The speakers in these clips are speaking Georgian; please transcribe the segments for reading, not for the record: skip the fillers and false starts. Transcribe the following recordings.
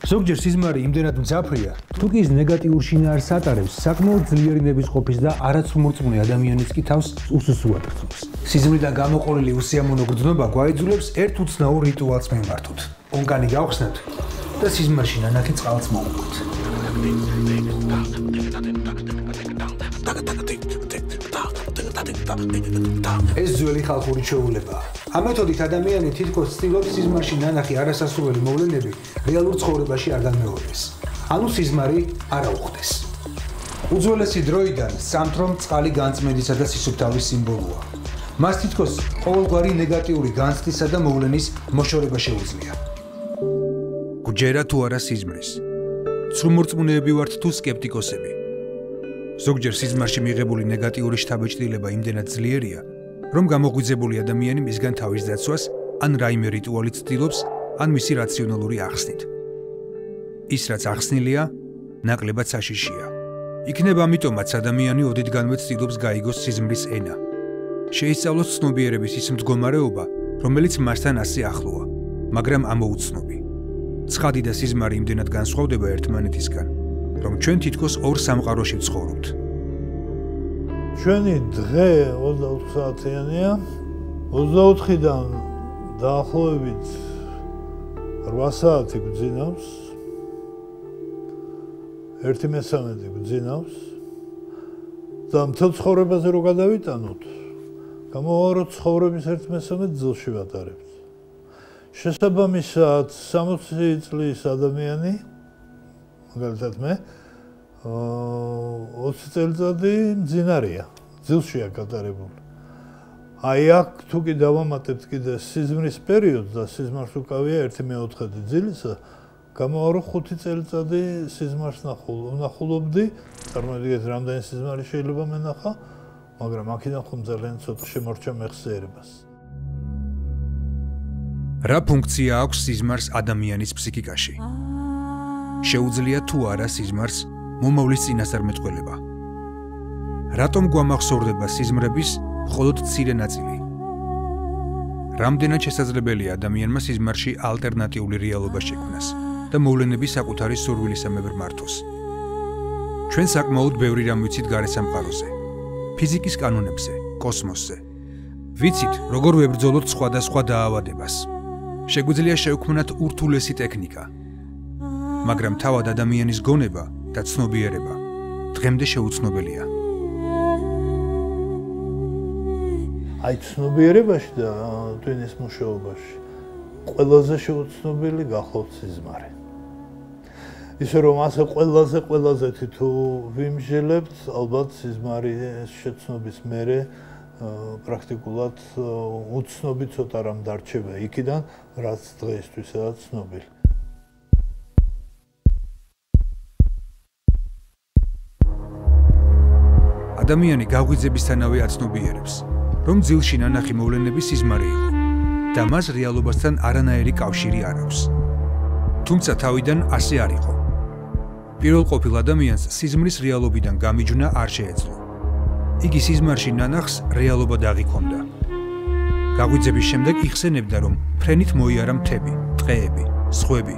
ზოგჯერ სიზმარი იმდენად მძაფრია, თუ კი ის ნეგატიურ შინაარსს ატარებს, საკმაოდ ძლიერი ნებისყოფის და არაცმურწმუნე ადამიანიც კი თავს უსუსუად გრძნობს. სიზმრიდან გამოყოლილი უსიამოვნო გრძნობა გვაიძულებს ერთ უცნაურ რიტუალს მიმართოთ. ონკანი გავხსნათ და სიზმარში ნანახი წყალს მოვუყოთ. ეს ძველი ხალხური ჩვეულებაა. ამ მეთოდით ადამიანი თითქოს ცდილობს სიზმარში ნანახი არასასურველი მოვლენები რეალურ ცხოვრებაში არ განმეორდეს. ანუ სიზმარი არ აუხდეს. უძველესი დროიდან სამთრომ წყალი განწმენდისა და სისუფთავის სიმბოლოა. მას თითქოს ყოველგვარი ნეგატიური განცდისა და მოვლენის მოშორება შეუძლია. გჯერა თუ არა სიზმრის. სრულმორწმუნეები ვართ თუ სკეპტიკოსები. ზოგჯერ სიზმარში მიღებული ნეგატიური შთაბეჭდილება იმდენად ძლიერია, რომ გამოღვიძებული ადამიანი მისგან თავის დაცვას ან რაიმე რიტუალით ცდილობს, ან მისი რაციონალური ახსნით. ის რაც ახსნილია, ნაკლებად საშიშია. იქნება ამიტომაც ადამიანი ოდითგანვე ცდილობს გაიგოს სიზმრის ენა. შეისწავლოს ცნობიერების ის მდგომარეობა, რომელიც მასთან ასე ახლოა, მაგრამ ამოუცნობი. ცხადი და სიზმარი იმდენად განსხვავდება ერთმანეთისგან, რომ ჩვენ თითქოს ორ სამყაროში ვცხოვრობთ. ჩვენი დღე 24 საათიანია. 24-დან დაახლოებით 8 საათი გვძინავს. 1/3 გვძინავს. და მთელ ცხოვრებაზე რო გადავიტანოთ, გამოვა რომ ცხოვრების 1/3 ძილში ვატარებთ. შესაბამისად 60 წლის ადამიანი, მაგალითად მე 20 წელიწადი მძინარია, ძილშია გატარებული. აი აქ თუ კი დავამატებთ კიდე სიზმრის პერიოდს და სიზმარს უკავია 1/4 ძილისა, გამოვა რომ 5 წელიწადი სიზმარს ვნახულობდი. წარმოიდგინეთ, რამდენი სიზმარი შეიძლება მენახა, მაგრამ აქედან ხომ ძალიან ცოტა შემორჩა მეხსიერებას. რა ფუნქცია აქვს სიზმარს ადამიანის ფსიქიკაში? შეუძლია თუ არა სიზმარს მომავლის წინასწარმეტყველება? რატომ გვამახსოვრდება სიზმრების მხოლოდ მცირე ნაწილი? რამდენად შესაძლებელია ადამიანმა სიზმარში ალტერნატიული რეალობა შექმნას და მოვლენები საკუთარი სურვილისამებრ მართოს? ჩვენ საკმაოდ ბევრი რამ ვიცით გარესამყაროზე, ფიზიკის კანონებზე, კოსმოსზე. ვიცით, როგორ ვებრძოლოთ სხვადასხვა დაავადებას. შეგვიძლია შევქმნათ ურთულესი ტექნიკა. მაგრამ თავად ადამიანის გონება და ცნობიერება დღემდე შეუცნობელია. აი ცნობიერებაში და ტვინის მუშაობაში ყველაზე შეუცნობელი გახლავთ სიზმარი. ისე რომ ასე ყველაზე თუ ვიმსჯელებთ, ალბათ სიზმარის შეცნობის მერე პრაქტიკულად უცნობი ცოტა რამ დარჩება იქიდან, რაც დღეისთვისაა ცნობილი. ადამიანი გაღვიძებისთანავე აცნობიერებს, რომ ძილში ნანახი მოვლენები სიზმარი იყო და მას რეალობასთან არანაირი კავშირი არ აქვს. თუმცა თავიდან ასე არ იყო. პირველყოფილ ადამიანს სიზმრის რეალობიდან გამიჯვნა არ შეეძლო. იგი სიზმარში ნანახს რეალობად აღიქონდა. გაღვიძების შემდეგ იხსენებდა, რომ ფრენით მოიარა მთები, ტყეები, სხვები.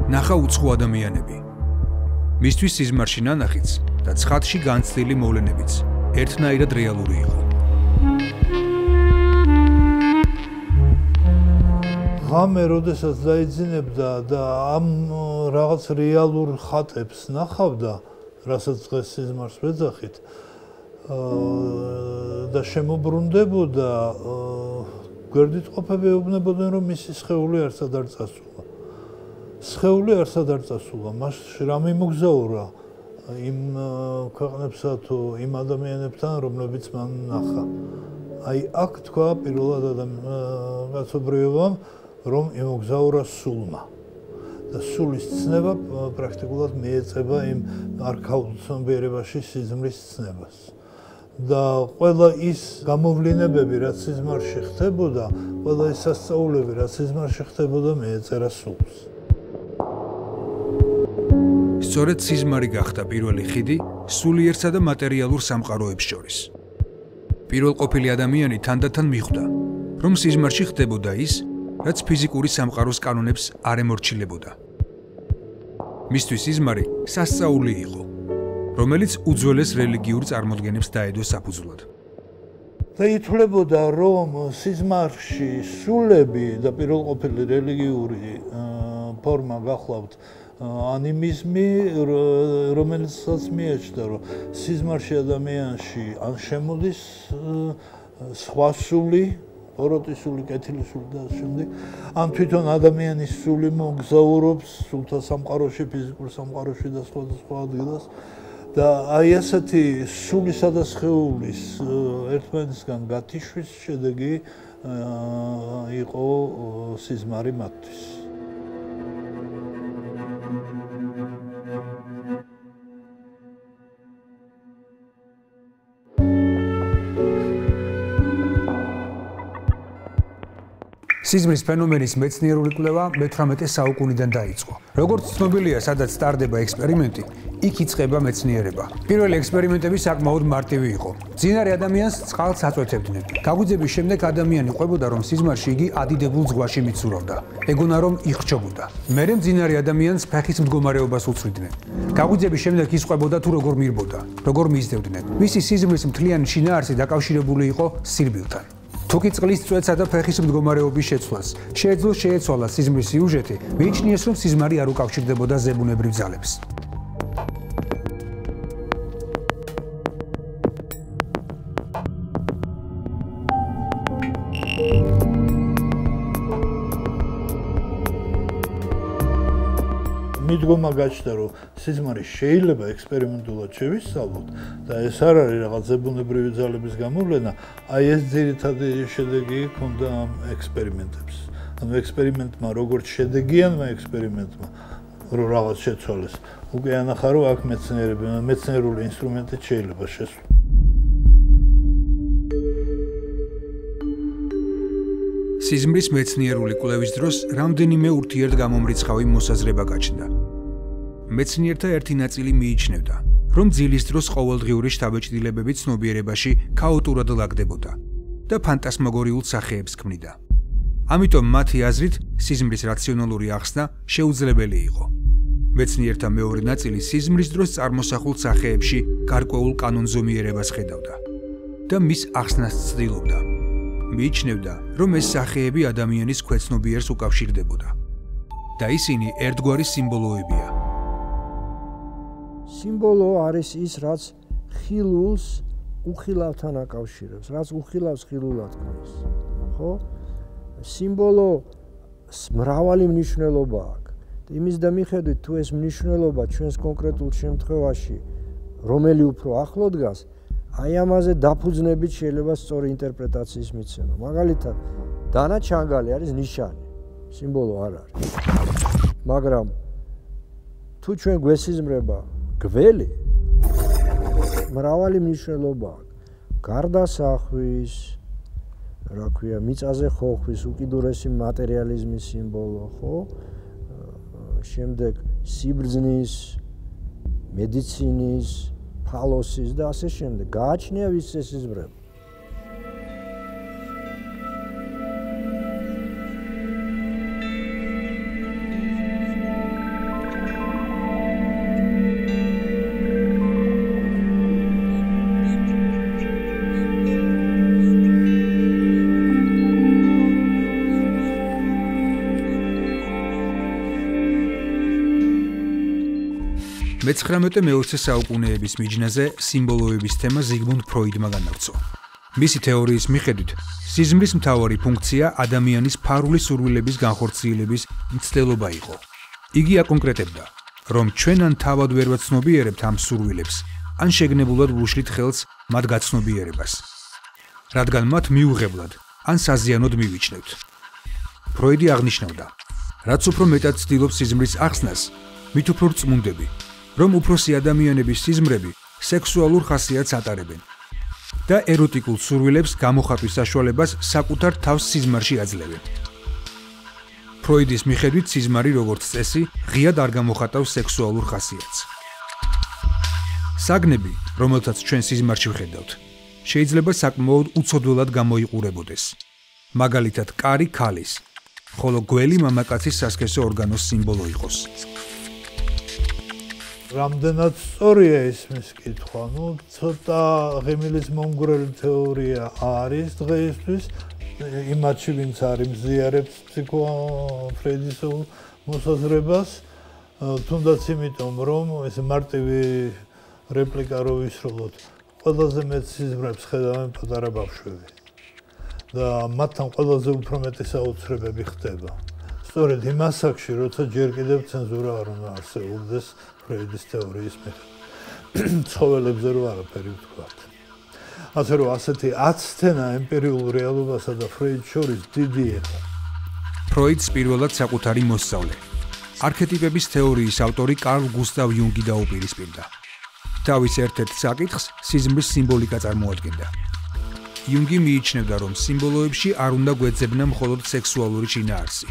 ნახა უცხო ადამიანები. მისთვის სიზმარში ნანახიც და ცხადში განცდილი მოვლენებიც ერთნაირად რეალური იყო. ღამე, როდესაც დაიძინებდა და ამ რაღაც რეალურ ხატებს ნახავდა, რასაც დღეს სიზმარს ვეძახით, და შემოbrunდებოდა, გვერდით ყოფები ეუბნებოდნენ, რომ მისი სხეული არსად არ წასულა. სხეული არსად არ წასულა, მას რა მიმოგზაურა იმ ქვეყნებსა თუ იმ ადამიანებთან, რომლებიც მან ნახა. აი აქ თქვა პირველად კაცობრიობამ, რომ იმოგზაურა სულმა. და სულის ცნება პრაქტიკულად მიეწება იმ არქაულ ცნობიერებაში სიზმრის ცნებას. და ყველა ის გამოვლინებები, რაც სიზმარში ხდებოდა, ყველა ის სასწაულები, რაც სიზმარში ხდებოდა, მიეწერა სულს. სწორედ სიზმარი გახდა პირველი ხიდი სულიერსა და მატერიალურ სამყაროებს შორის. პირველყოფილი ადამიანი თანდათან მიხვდა, რომ სიზმარში ხდებოდა ის, რაც ფიზიკური სამყაროს კანონებს არ ემორჩილებოდა. მისთვის სიზმარი სასწაული იყო, რომელიც უძველეს რელიგიურ წარმოდგენებს დაედო საფუძვლად. და ითვლებოდა, რომ სიზმარში სულები და პირველყოფილი რელიგიური ფორმა გახლავთ ანიმიზმი, რომელსაც მიეჩნდა, რომ სიზმარში ადამიანში ან შემოდის სხვა სული, ოროტისული, კეთილისული და შემდეგ, ან თვითონ ადამიანის სული მოგზაურობს სულთა სამყაროში, ფიზიკურ სამყაროში და სხვადასხვა ადგილას. და აი ასეთი სულისა და სხეულის ერთმანეთისგან გათიშვის შედეგი იყო სიზმარი მათთვის. სიზმრის ფენომენის მეცნიერული კვლევა მე-18 საუკუნიდან დაიწყო. როგორც ცნობილია, სადაც ტარდება ექსპერიმენტი, იქ იწყება მეცნიერება. პირველი ექსპერიმენტები საკმაოდ მარტივი იყო. მძინარე ადამიანს წყალს აწვეთებდნენ. გაგვიძების შემდეგ ადამიანი ყვებოდა, რომ სიზმარში იგი ადიდებულ ზღვაში მიცურავდა. ეგონა რომ იხჩობოდა. მერე მძინარე ადამიანს ფეხის მდგომარეობას უცვლიდნენ. გაგვიძების შემდეგ ის ყვებოდა თუ როგორ მირბოდა, როგორ მისდევდნენ. მისი სიზმრის მთლიანი შინაარსი დაკავშირებული იყო სირბილთან. თუკი წყლის წვეცა და ფეხის მდგომარეობის შეცვლას შეეძლო შეეცვალა სიზმრის სიუჟეტი, მიიჩნიეს, რომ სიზმარი არ უკავშირდებოდა ზებუნებრივ ძალებს. მიდგომა გაჩნდა, რომ სიზმარი შეიძლება ექსპერიმენტულად შევისწავლოთ და ეს არ არის რაღაც ზებუნებრივი ძალების გამოვლენა, აი ეს ძირითადი შედეგი ჰქონდა ამ ექსპერიმენტებს. ანუ ექსპერიმენტმა, როგორც შედეგიანმა ექსპერიმენტმა, რომ რაღაც შეცვალეს, უკვე ანახა, რომ აქ მეცნიერული ინსტრუმენტით შეიძლება შესვლა. სიზმრის მეცნიერული კვლევის დროს რამდენიმე ურთიერთგამომრიცხავი მოსაზრება გაჩნდა. მეცნიერთა ერთი ნაწილი მიიჩნევდა, რომ ძილის დროს ყოველდღიური შთაბეჭდილებები ცნობიერებაში ქაოტურად ლაგდებოდა და ფანტასმაგორიულ სახეებს ქმნიდა. ამიტომ მათი აზრით სიზმრის რაციონალური ახსნა შეუძლებელი იყო. მეცნიერთა მეორე ნაწილი სიზმრის დროს წარმოსახულ სახეებში გარკვეულ კანონზომიერებას ხედავდა და მის ახსნას ცდილობდა. მიიჩნევდა, რომ ეს სახეები ადამიანის ქვეცნობიერს უკავშირდებოდა და ისინი ერთგვარი სიმბოლოებია. სიმბოლო არის ის, რაც ხილულს უხილავთან აკავშირებს, რაც უხილავს ხილულად ქმნის. ხო? სიმბოლოს მრავალი მნიშვნელობა აქვს. იმის და მიხედვით, თუ ეს მნიშვნელობა ჩვენს კონკრეტულ შემთხვევაში რომელი უფრო ახლო დგას, აი ამაზე დაფუძნებით შეიძლება სწორი ინტერპრეტაციის მიცემა. მაგალითად, დანაჩანგალი არის ნიშანი, სიმბოლო არ არის. მაგრამ თუ ჩვენ გვესიზმრება გველი, მრავალი მნიშვნელობა აქვს. გარდასახვის, რა ქვია, მიწაზე ხოხვის, უკიდურესი მატერიალიზმის სიმბოლო, ხო? შემდეგ სიბრძნის, მედიცინის, ფალოსის და ასე შემდეგ. გააჩნია ვის ესიზმრება. მე-19 საუკუნეების მიჯნაზე სიმბოლოების თემა ზიგმუნდ ფროიდმა განავრცო. მისი თეორიის მიხედვით, სიზმრის მთავარი ფუნქცია ადამიანის ფარული სურვილების განხორციელების მცდელობა იყო. იგი აკონკრეტებდა, რომ ჩვენ ან თავად ვერ ვაცნობიერებთ ამ სურვილებს, ან შეგნებულად ვუშლით ხელს მათ გაცნობიერებას, რადგან მათ მიუღებლად ან საზიანოდ მივიჩნევთ. ფროიდი აღნიშნავდა, რაც უფრო მეტად ცდილობს სიზმრის ახსნას, მით უფრო რწმუნდები, რომ უფროსი ადამიანების სიზმრები სექსუალურ ხასიათს ატარებენ და ეროტიკულ სურვილებს გამოხატვის საშუალებას საკუთარ თავს სიზმარში აძლევენ. ფროიდის მიხედვით სიზმარი როგორც წესი ღიად არ გამოხატავს სექსუალურ ხასიათს. საგნები, რომელთაც ჩვენ სიზმარში ვხედავთ, შეიძლება საკმაოდ უცოდველად გამოიყურებოდეს. მაგალითად, კარი ქალის, ხოლო გველი მამაკაცის სასქესო ორგანოს სიმბოლო იყოს. რამდენად სწორია ის მის კითხვა. ცოტა ღიმილის მომგვრელი თეორია არის დღეისთვის. იმათში ვინც არის მზიარებს ფრეიდის მოსაზრებას, თუნდაც იმიტომ, რომ ეს მარტივი რეპლიკა რო ვისრულოთ, ყველაზე მეტ სიზმრებს ხედავენ პატარა ბავშვები და მათთან ყველაზე უფრო მეტი საოცრებები ხდება. სწორედ იმ ასაკში, როცა ჯერ კიდევ ცენზურა არ უნდა არსებობდეს ფრეიდის თეორიის მიხედვით. ცხოველებზე რო არაფერი ვთქვათ. ასე რომ ასეთი აცთენა ემპირიულ რეალობასა და ფრეიდს შორის დიდია. ფროიდს პირველად საკუთარი მოსწავლე, არქეტიპების თეორიის ავტორი კარლ გუსტავ იუნგი დაუპირისპირდა. თავის ერთ-ერთ საკითხს სიზმრის სიმბოლიკა წარმოადგენდა. იუნგი მიიჩნევდა, რომ სიმბოლოებში არ უნდა გვეძებნა მხოლოდ სექსუალური შინაარსი.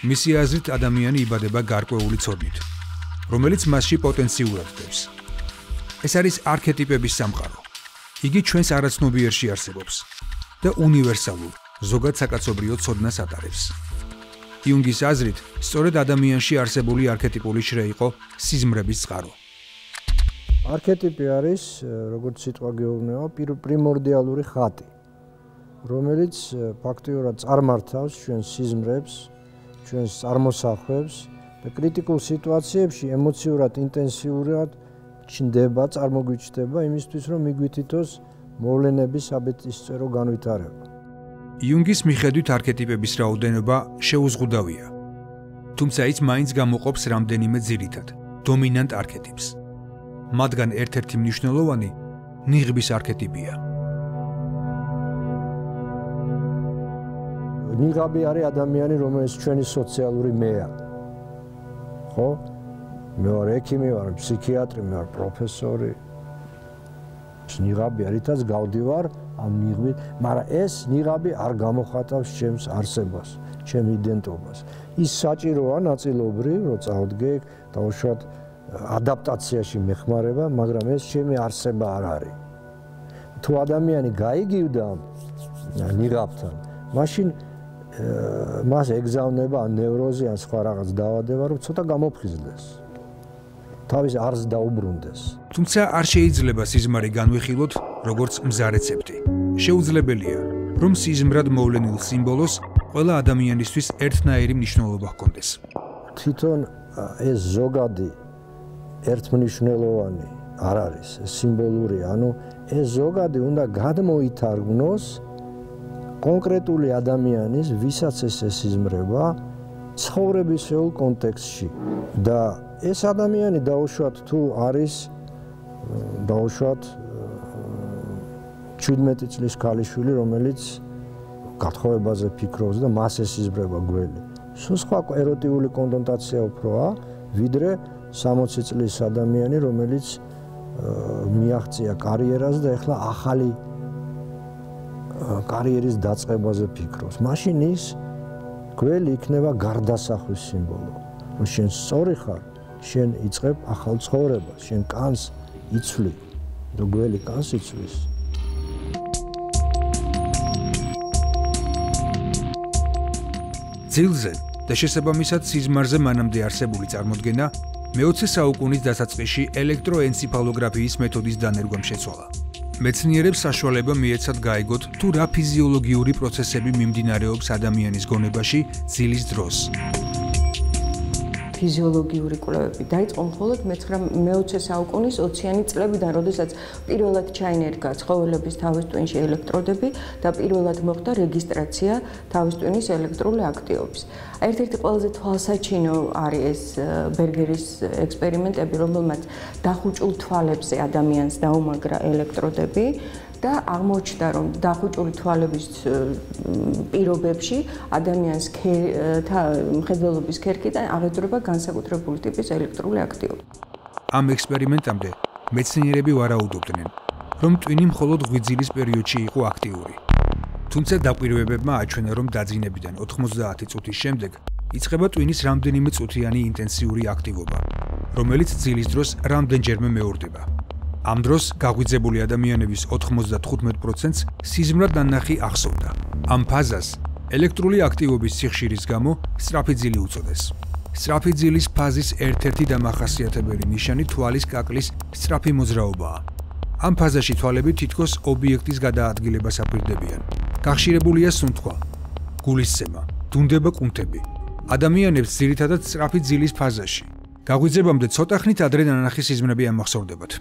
მისი აზრით ადამიანი იბადება გარკვეული ცოდნით, რომელიც მასში პოტენციურად დგებს. ეს არის არქეტიპების სამყარო. იგი ჩვენს არაცნობიერში არსებობს და უნივერსალურ, ზოგად საკაცობრიო ცოდნას ატარებს. იუნგის აზრით, სწორედ ადამიანში არსებული არქეტიპული შრე იყო სიზმრების წყარო. არქეტიპი არის, როგორც სიტყვა გეუბნება, პრიმორდიალური ხატი, რომელიც ფაქტიურად წარმართავს ჩვენს სიზმრებს, ჩვენს წარმოსახვებს და კრიტიკულ სიტუაციებში ემოციურად, ინტენსიურად ჩნდება, წარმოგვიჩნდება იმისთვის, რომ მიგვითითოს მოვლენების საბედისწერო განვითარება. იუნგის მიხედვით არქეტიპების რაოდენობა შეუზღუდავია, თუმცა ის მაინც გამოყოფს რამდენიმე ძირითად, დომინანტ არქეტიპს. მათგან ერთ-ერთი მნიშვნელოვანი ნიღბის არქეტიპია. ნიღაბი არის ადამიანი, რომელიც ჩვენი სოციალური მეა. ხო? მე ვარ ექიმი, ვარ ფსიქიატრი, მე ვარ პროფესორი. ეს ნიღაბი არის, რითაც გავდივარ ამ ნიღბით, მაგრამ ეს ნიღაბი არ გამოხატავს ჩემს არსებას, ჩემ იდენტობას. ის საჭიროა ნაწილობრივ, რომ წავდგე, დავუშვათ ადაპტაციაში მეხმარება, მაგრამ ეს ჩემი არსება არ არის. თუ ადამიანი გაიგივდა ნიღაბთან, მაშინ მას ეგზავნება ან ნევროზი ან სხვა რაღაც დაავადება, რომ ცოტა გამოფხიზლდეს. თავის არს დაუბრუნდეს. თუმცა არ შეიძლება სიზმარი განვიხილოთ როგორც მზა რეცეპტი. შეუძლებელია, რომ სიზმრად მოვლენილ სიმბოლოს ყველა ადამიანისთვის ერთნაირი მნიშვნელობა ჰქონდეს. თვითონ ეს ზოგადი ერთმნიშვნელოვანი არ არის, სიმბოლური, ანუ ეს ზოგადი უნდა გადმოითარგმნოს კონკრეტული ადამიანის, ვისაც ეს სიზმრება, ცხოვრებისეულ კონტექსტში და ეს ადამიანი დაუშვათ თუ არის დაუშვათ 17 წლის ქალიშვილი, რომელიც გათხოვებაზე ფიქრობს და მას ესიზმრება გველი. სულ სხვა ეროტიული კონნოტაცია უფროა, ვიდრე 60 წლის ადამიანი, რომელიც მიაღწია კარიერას და ეხლა ახალი კარიერის დაწყებაზე ფიქრობს. მაშინ ის გველი იქნება გარდასახვის სიმბოლო. რომ შენ სწორი ხარ, შენ იწყებ ახალ ცხოვრებას, შენ კანს იცვლი, და გველი კანს იცვლის. ძილზე და შესაბამისად სიზმარზე მანამდე არსებული წარმოდგენა მე-20 საუკუნის დასაწყისში ელექტროენცეფალოგრაფიის მეთოდის დანერგვამ შეცვალა. მეცნიერებს საშუალება მიეცათ გაიგოთ, თუ რა ფიზიოლოგიური პროცესები მიმდინარეობს ადამიანის გონებაში ძილის დროს. ფიზიოლოგიური კვლევები დაიწყო მხოლოდ მე-20 საუკუნის 20-იანი წლებიდან, როდესაც პირველად ჩაინერგა ცხოველების თავის ტვინში ელექტროდები და პირველად მოხდა რეგისტრაცია თავის ტვინის ელექტრული აქტივობის. ერთ-ერთი ყველაზე თვალსაჩინო არის ეს ბერგერის ექსპერიმენტები, რომელმაც დახუჭულ თვალებზე ადამიანს დაუმაგრა ელექტროდები და აღმოჩნდა, რომ დახუჭული თვალების პირობებში ადამიანს მხედველობის ქერქიდან აღეძრება განსაკუთრებული ტიპის ელექტრული აქტივობა. ამ ექსპერიმენტამდე მეცნიერები ვარაუდობდნენ, რომ ტვინი მხოლოდ ღვიძლის პერიოდში იყო აქტიური. თუმცა დაკვირვებებმა აჩვენა, რომ დაძინებიდან 90 წუთის შემდეგ იწყება ტვინის რამდენიმე წუთიანი ინტენსიური აქტივობა, რომელიც ძილის დროს რამდენჯერმე მეორდება. ამ დროს გაღვიძებული ადამიანების 95%-ს სიზმრად ნანახი ახსოვდა. ამ ფაზას ელექტრული აქტივობის სიხშირის გამო სწრაფი ძილი უწოდეს. სწრაფი ძილის ფაზის ერთ-ერთი დამახასიათებელი ნიშანი თვალის კაკლის სწრაფი მოძრაობაა. ამ ფაზაში თვალები თითქოს ობიექტის გადაადგილებას აპირდებიან. გახშირებულია სუნთქვა, გულისცემა, დუნდება კუნთები. ადამიანებს ძირითადად სწრაფი ძილის ფაზაში. გაღვიძებამდე ცოტა ხნით ადრე ნანახი სიზმრები ამახსოვრდებათ.